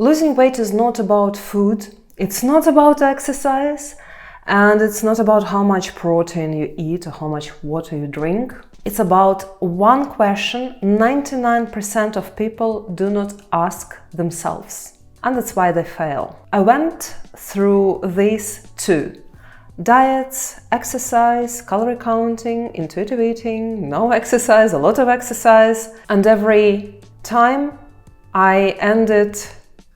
Losing weight is not about food, it's not about exercise, and it's not about how much protein you eat or how much water you drink. It's about one question 99% of people do not ask themselves, and that's why they fail. I went through these two: diets, exercise, calorie counting, intuitive eating, no exercise, a lot of exercise, and every time I ended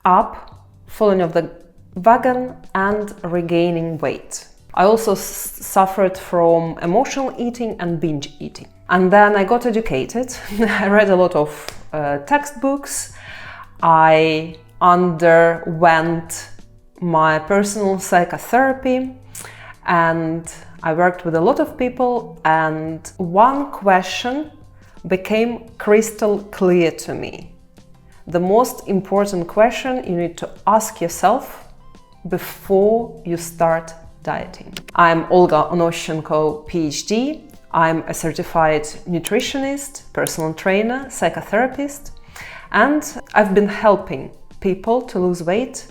up falling off the wagon and regaining weight. I also suffered from emotional eating and binge eating. And then I got educated. I read a lot of textbooks. I underwent my personal psychotherapy, and I worked with a lot of people, and one question became crystal clear to me. The most important question you need to ask yourself before you start dieting. I'm Olga Onoshenko, PhD. I'm a certified nutritionist, personal trainer, psychotherapist, and I've been helping people to lose weight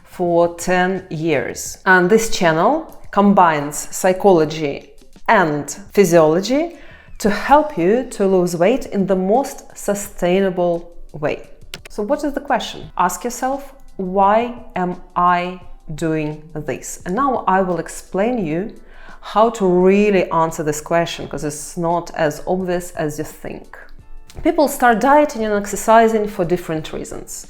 for 10 years. And this channel combines psychology and physiology to help you to lose weight in the most sustainable way. So what is the question? Ask yourself, why am I doing this? And now I will explain you how to really answer this question, because it's not as obvious as you think. People start dieting and exercising for different reasons.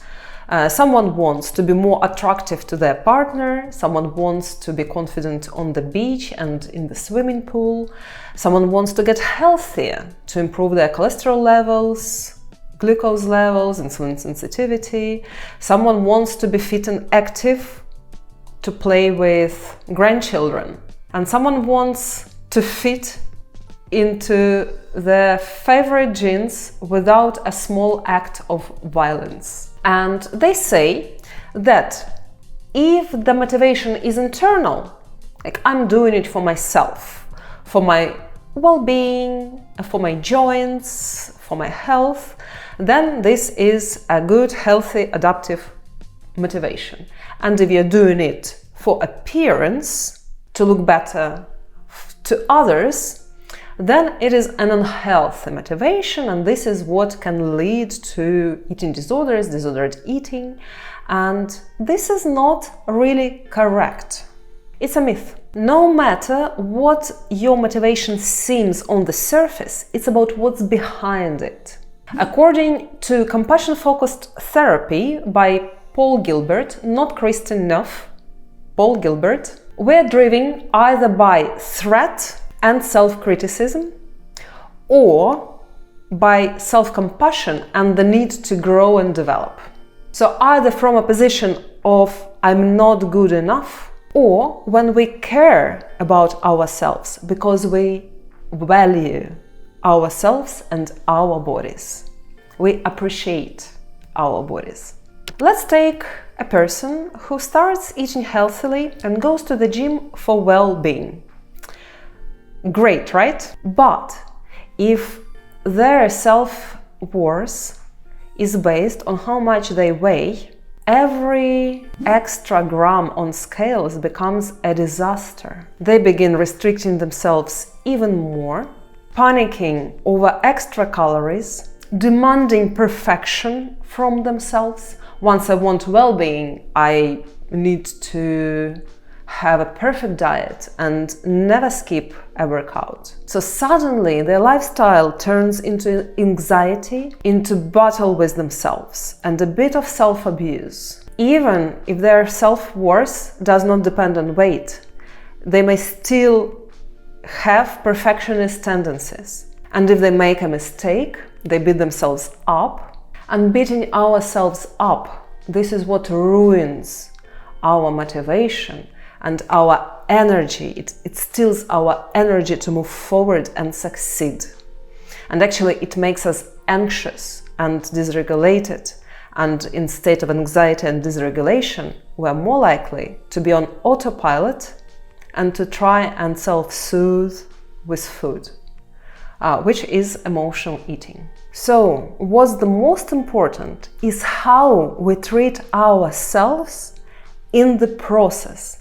Someone wants to be more attractive to their partner, someone wants to be confident on the beach and in the swimming pool, someone wants to get healthier, to improve their cholesterol levels, glucose levels, insulin sensitivity, someone wants to be fit and active, to play with grandchildren, and someone wants to fit into their favorite jeans without a small act of violence. And they say that if the motivation is internal, like I'm doing it for myself, for my well-being, for my joints, for my health, then this is a good, healthy, adaptive motivation. And if you're doing it for appearance, to look better to others, then it is an unhealthy motivation, and this is what can lead to eating disorders, disordered eating, and this is not really correct. It's a myth. No matter what your motivation seems on the surface, it's about what's behind it. According to compassion-focused therapy by Paul Gilbert, not Kristen Neff, Paul Gilbert, we're driven either by threat and self-criticism, or by self-compassion and the need to grow and develop. So either from a position of I'm not good enough, or when we care about ourselves because we value ourselves and our bodies. We appreciate our bodies. Let's take a person who starts eating healthily and goes to the gym for well-being. Great, right? But if their self-worth is based on how much they weigh, every extra gram on scales becomes a disaster. They begin restricting themselves even more, panicking over extra calories, demanding perfection from themselves. Once I want well-being, I need to have a perfect diet and never skip a workout. So suddenly their lifestyle turns into anxiety, into battle with themselves, and a bit of self-abuse. Even if their self-worth does not depend on weight, they may still have perfectionist tendencies. And if they make a mistake, they beat themselves up. And beating ourselves up, this is what ruins our motivation and our energy. It steals our energy to move forward and succeed. And actually it makes us anxious and dysregulated. And in state of anxiety and dysregulation, we're more likely to be on autopilot and to try and self-soothe with food, which is emotional eating. So, what's the most important is how we treat ourselves in the process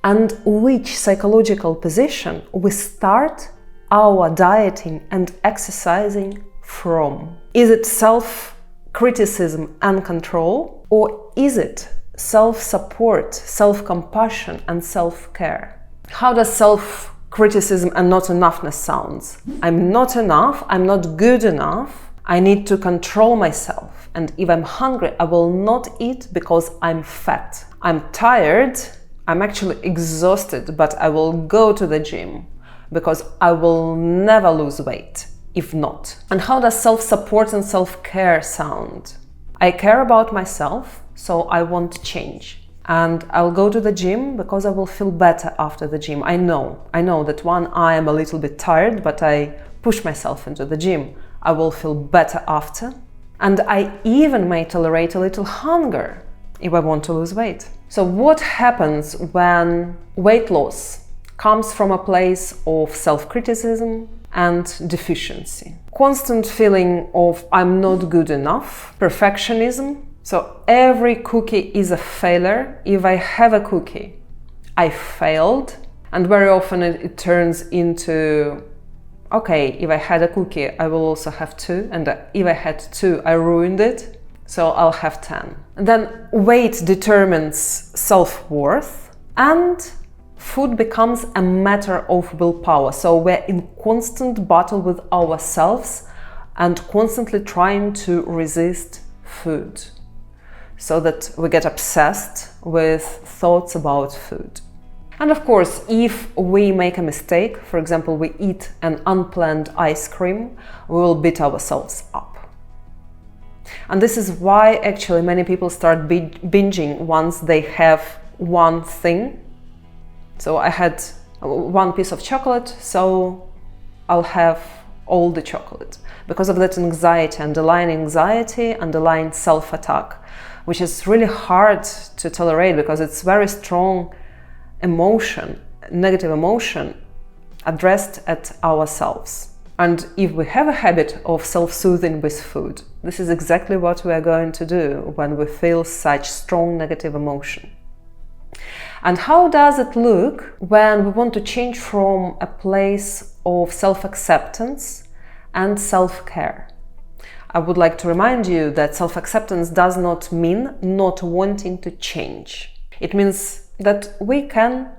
and which psychological position we start our dieting and exercising from. Is it self-criticism and control, or is it self-support, self-compassion and self-care? How does self-criticism and not enoughness sounds? I'm not enough, I'm not good enough, I need to control myself, and if I'm hungry, I will not eat because I'm fat. I'm tired, I'm actually exhausted, but I will go to the gym because I will never lose weight if not. And how does self-support and self-care sound? I care about myself, so I want change. And I'll go to the gym because I will feel better after the gym. I know that I am a little bit tired, but I push myself into the gym. I will feel better after. And I even may tolerate a little hunger if I want to lose weight. So what happens when weight loss comes from a place of self-criticism and deficiency? Constant feeling of I'm not good enough, perfectionism. So every cookie is a failure. If I have a cookie, I failed. And very often it turns into, okay, if I had a cookie, I will also have 2. And if I had 2, I ruined it. So I'll have 10. And then weight determines self-worth, and food becomes a matter of willpower. So we're in constant battle with ourselves and constantly trying to resist food, so that we get obsessed with thoughts about food. And of course, if we make a mistake, for example, we eat an unplanned ice cream, we will beat ourselves up. And this is why actually many people start binging once they have one thing. So I had one piece of chocolate, so I'll have all the chocolate. Because of that underlying self-attack, which is really hard to tolerate because it's very strong emotion, negative emotion addressed at ourselves. And if we have a habit of self-soothing with food, this is exactly what we are going to do when we feel such strong negative emotion. And how does it look when we want to change from a place of self-acceptance and self-care? I would like to remind you that self-acceptance does not mean not wanting to change. It means that we can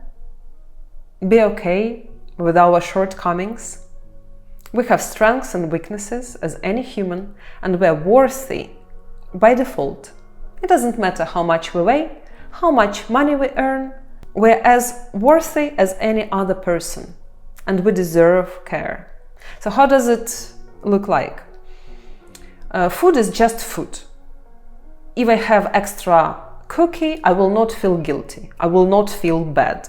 be okay with our shortcomings. We have strengths and weaknesses as any human, and we are worthy by default. It doesn't matter how much we weigh, how much money we earn. We're as worthy as any other person, and we deserve care. So how does it look like? Food is just food. If I have extra cookie, I will not feel guilty. I will not feel bad.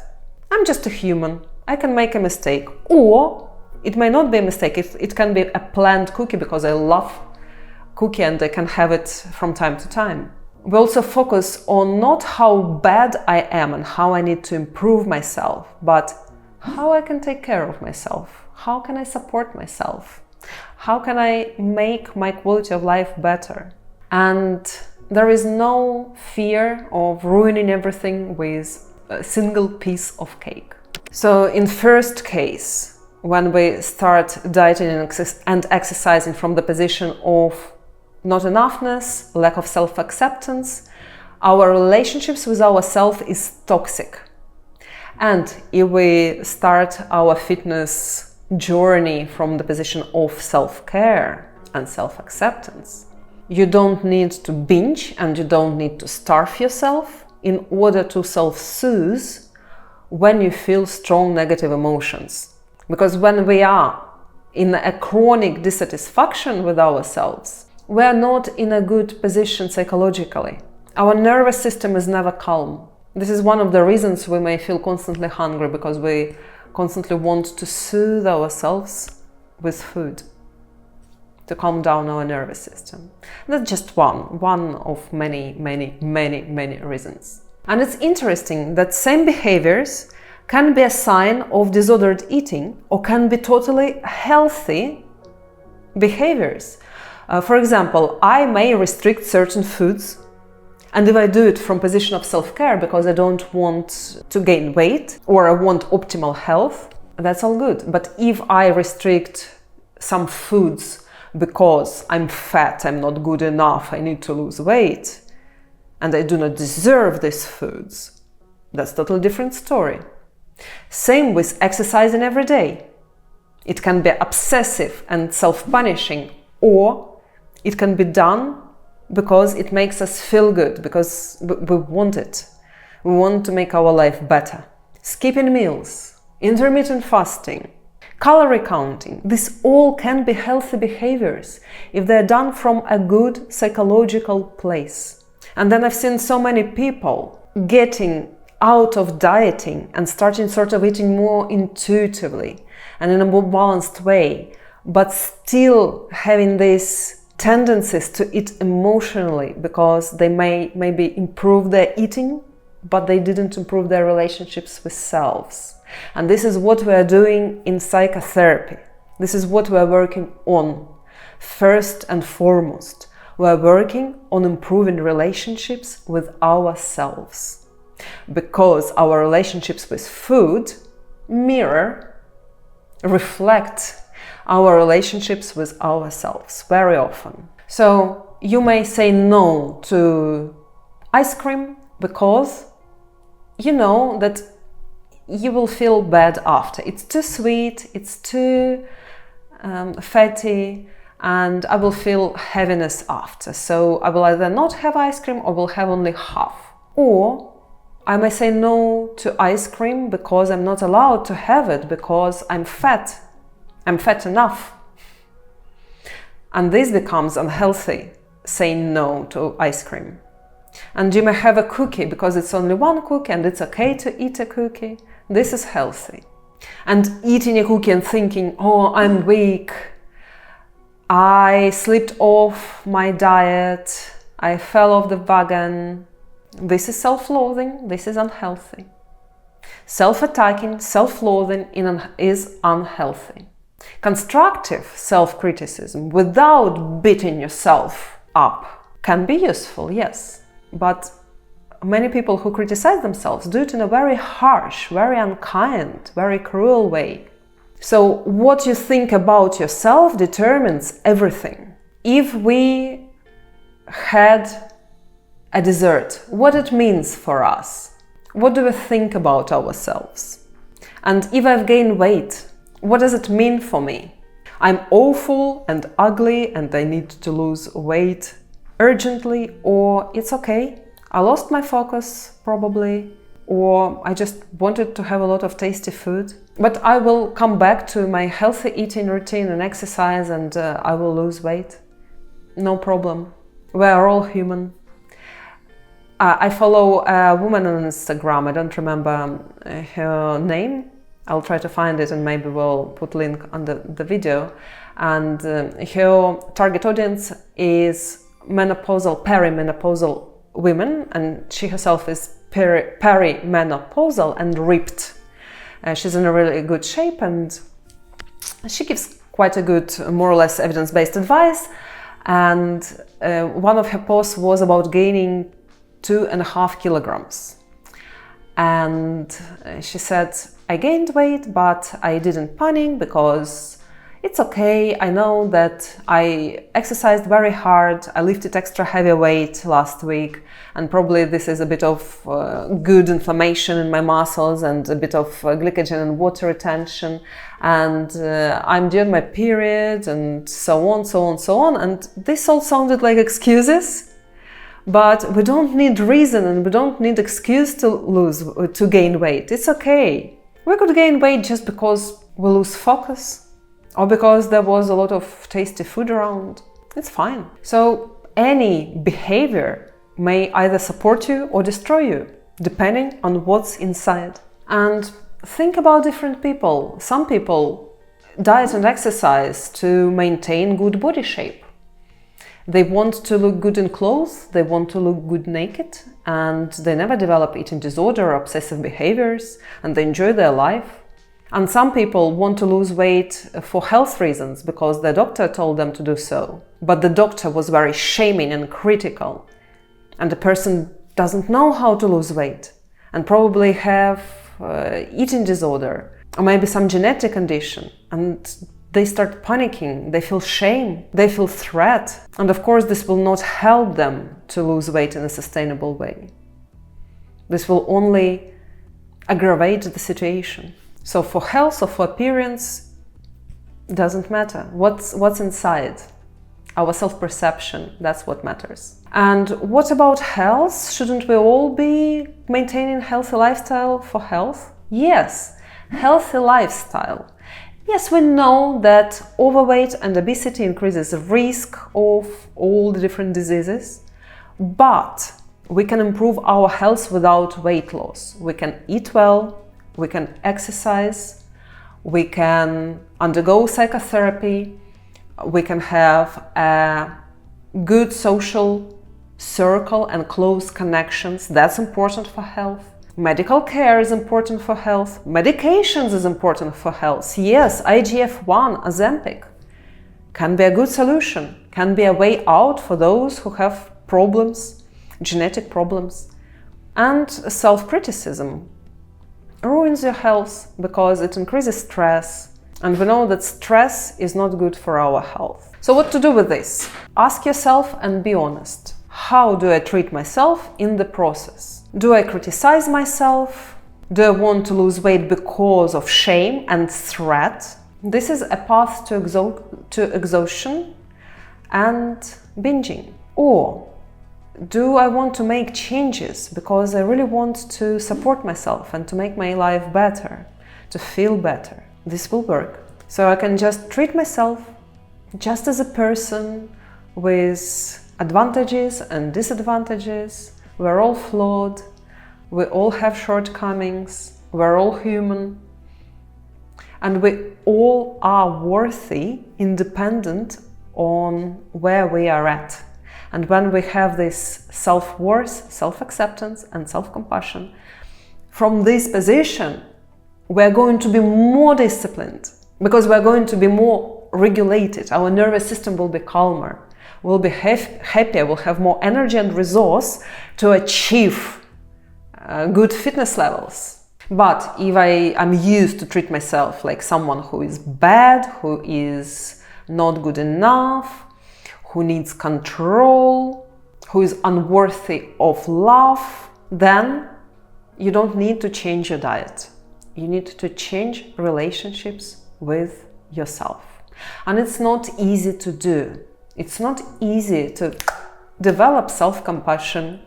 I'm just a human. I can make a mistake, or it may not be a mistake. It can be a planned cookie because I love cookie and I can have it from time to time. We also focus on not how bad I am and how I need to improve myself, but how I can take care of myself. How can I support myself? How can I make my quality of life better? And there is no fear of ruining everything with a single piece of cake. So in first case, when we start dieting and exercising from the position of not enoughness, lack of self-acceptance, our relationships with ourselves is toxic. And if we start our fitness journey from the position of self-care and self-acceptance, you don't need to binge and you don't need to starve yourself in order to self-soothe when you feel strong negative emotions. Because when we are in a chronic dissatisfaction with ourselves, we are not in a good position psychologically. Our nervous system is never calm. This is one of the reasons we may feel constantly hungry, because we constantly want to soothe ourselves with food to calm down our nervous system. That's just one of many reasons. And it's interesting that same behaviors can be a sign of disordered eating or can be totally healthy behaviors. For example, I may restrict certain foods, and if I do it from position of self-care because I don't want to gain weight or I want optimal health, that's all good. But if I restrict some foods because I'm fat, I'm not good enough, I need to lose weight, and I do not deserve these foods, that's a totally different story. Same with exercising every day. It can be obsessive and self-punishing, or it can be done because it makes us feel good, because we want it. We want to make our life better. Skipping meals, intermittent fasting, calorie counting, these all can be healthy behaviors if they're done from a good psychological place. And then I've seen so many people getting out of dieting and starting sort of eating more intuitively and in a more balanced way, but still having these tendencies to eat emotionally because they maybe improve their eating, but they didn't improve their relationships with selves. And this is what we are doing in psychotherapy. This is what we are working on. First and foremost, we are working on improving relationships with ourselves, because our relationships with food reflect our relationships with ourselves very often. So you may say no to ice cream because you know that you will feel bad after. It's too sweet, it's too fatty, and I will feel heaviness after. So I will either not have ice cream or will have only half. Or I may say no to ice cream because I'm not allowed to have it because I'm fat. I'm fat enough. And this becomes unhealthy, saying no to ice cream. And you may have a cookie because it's only one cookie and it's okay to eat a cookie. This is healthy. And eating a cookie and thinking, oh, I'm weak, I slipped off my diet, I fell off the wagon. This is self-loathing, this is unhealthy. Self-attacking, self-loathing is unhealthy. Constructive self-criticism without beating yourself up can be useful, yes, but many people who criticize themselves do it in a very harsh, very unkind, very cruel way. So what you think about yourself determines everything. If we had a dessert, what it means for us, what do we think about ourselves? And if I've gained weight, what does it mean for me? I'm awful and ugly and I need to lose weight urgently, or it's okay, I lost my focus probably, or I just wanted to have a lot of tasty food, but I will come back to my healthy eating routine and exercise and I will lose weight. No problem. We are all human. I follow a woman on Instagram, I don't remember her name. I'll try to find it and maybe we'll put link under the video. And her target audience is perimenopausal women, and she herself is perimenopausal and ripped. She's in a really good shape and she gives quite a good, more or less evidence-based advice. And one of her posts was about gaining 2.5 kilograms. And she said, I gained weight, but I didn't panic because it's okay. I know that I exercised very hard. I lifted extra heavy weight last week, and probably this is a bit of good inflammation in my muscles and a bit of glycogen and water retention. And I'm during my period and so on, so on, so on. And this all sounded like excuses. But we don't need reason and we don't need excuse to gain weight. It's okay. We could gain weight just because we lose focus or because there was a lot of tasty food around. It's fine. So any behavior may either support you or destroy you, depending on what's inside. And think about different people. Some people diet and exercise to maintain good body shape. They want to look good in clothes, they want to look good naked, and they never develop eating disorder or obsessive behaviors, and they enjoy their life. And some people want to lose weight for health reasons because the doctor told them to do so. But the doctor was very shaming and critical. And the person doesn't know how to lose weight and probably have eating disorder or maybe some genetic condition. And they start panicking, they feel shame, they feel threat. And of course, this will not help them to lose weight in a sustainable way. This will only aggravate the situation. So for health or for appearance, it doesn't matter. What's inside? Our self-perception, that's what matters. And what about health? Shouldn't we all be maintaining healthy lifestyle for health? Yes, healthy lifestyle. Yes, we know that overweight and obesity increases the risk of all the different diseases, but we can improve our health without weight loss. We can eat well, we can exercise, we can undergo psychotherapy, we can have a good social circle and close connections. That's important for health. Medical care is important for health. Medications is important for health. Yes, IIFYM, Ozempic can be a good solution, can be a way out for those who have problems, genetic problems. And self-criticism ruins your health because it increases stress. And we know that stress is not good for our health. So what to do with this? Ask yourself and be honest. How do I treat myself in the process? Do I criticize myself? Do I want to lose weight because of shame and threat? This is a path to exhaustion and binging. Or do I want to make changes because I really want to support myself and to make my life better, to feel better? This will work. So I can just treat myself just as a person with advantages and disadvantages. We're all flawed, we all have shortcomings, we're all human, and we all are worthy, independent on where we are at. And when we have this self-worth, self-acceptance and self-compassion, from this position, we're going to be more disciplined because we're going to be more regulated. Our nervous system will be calmer. We'll be happier, we'll have more energy and resource to achieve good fitness levels. But if I'm used to treat myself like someone who is bad, who is not good enough, who needs control, who is unworthy of love, then you don't need to change your diet. You need to change relationships with yourself. And it's not easy to do. It's not easy to develop self-compassion.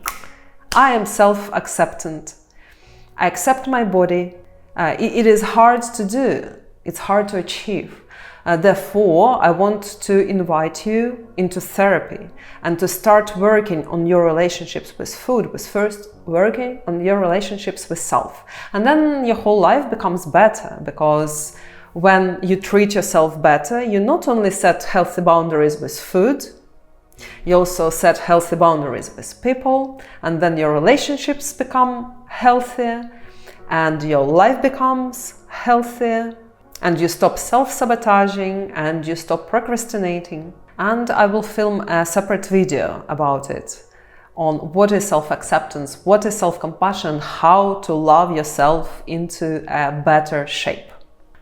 I am self-acceptant. I accept my body. It is hard to do. It's hard to achieve. Therefore, I want to invite you into therapy and to start working on your relationships with food, with first working on your relationships with self. And then your whole life becomes better, because when you treat yourself better, you not only set healthy boundaries with food, you also set healthy boundaries with people, and then your relationships become healthier and your life becomes healthier, and you stop self-sabotaging and you stop procrastinating. And I will film a separate video about it, on what is self-acceptance, what is self-compassion, how to love yourself into a better shape.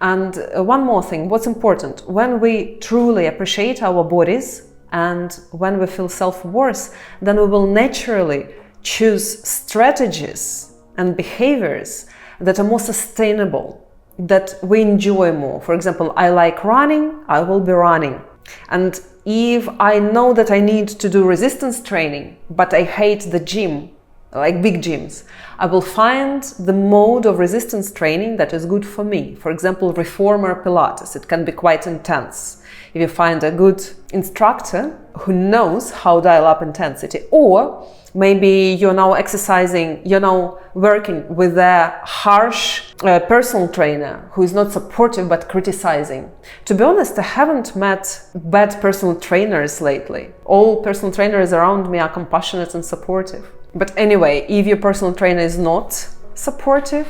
And one more thing, what's important, when we truly appreciate our bodies and when we feel self-worth, then we will naturally choose strategies and behaviors that are more sustainable, that we enjoy more. For example, I like running, I will be running. And if I know that I need to do resistance training, but I hate the gym, like big gyms, I will find the mode of resistance training that is good for me. For example, reformer Pilates, it can be quite intense. If you find a good instructor who knows how to dial up intensity, or maybe you're now exercising, you're now working with a harsh personal trainer who is not supportive but criticizing. To be honest, I haven't met bad personal trainers lately. All personal trainers around me are compassionate and supportive. But anyway, if your personal trainer is not supportive,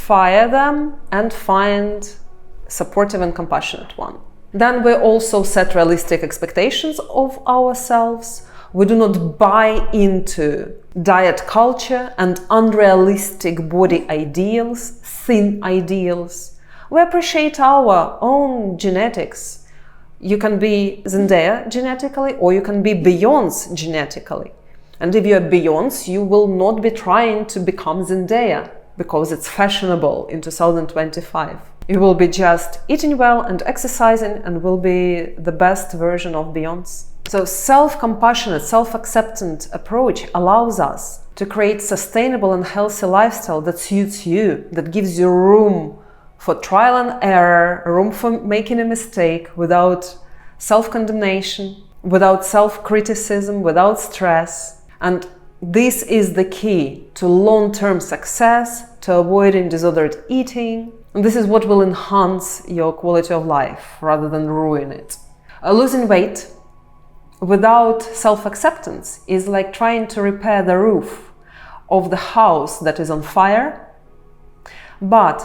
fire them and find supportive and compassionate one. Then we also set realistic expectations of ourselves. We do not buy into diet culture and unrealistic body ideals, thin ideals. We appreciate our own genetics. You can be Zendaya genetically, or you can be Beyoncé genetically. And if you're Beyoncé, you will not be trying to become Zendaya because it's fashionable in 2025. You will be just eating well and exercising and will be the best version of Beyoncé. So self-compassionate, self-acceptant approach allows us to create sustainable and healthy lifestyle that suits you, that gives you room for trial and error, room for making a mistake without self-condemnation, without self-criticism, without stress. And this is the key to long-term success, to avoiding disordered eating. And this is what will enhance your quality of life rather than ruin it. Losing weight without self-acceptance is like trying to repair the roof of the house that is on fire. But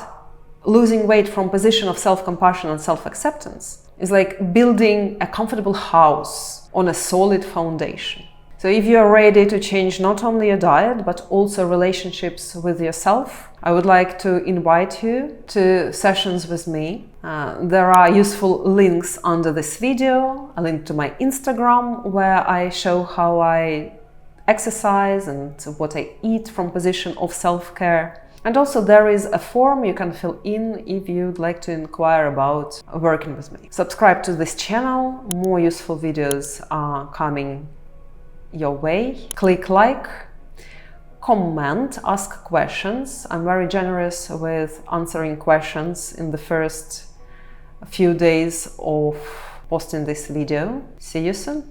losing weight from position of self-compassion and self-acceptance is like building a comfortable house on a solid foundation. So if you are ready to change not only your diet, but also relationships with yourself, I would like to invite you to sessions with me. There are useful links under this video, a link to my Instagram where I show how I exercise and what I eat from position of self-care. And also there is a form you can fill in if you'd like to inquire about working with me. Subscribe to this channel, more useful videos are coming your way. Click like, comment, ask questions. I'm very generous with answering questions in the first few days of posting this video. See you soon.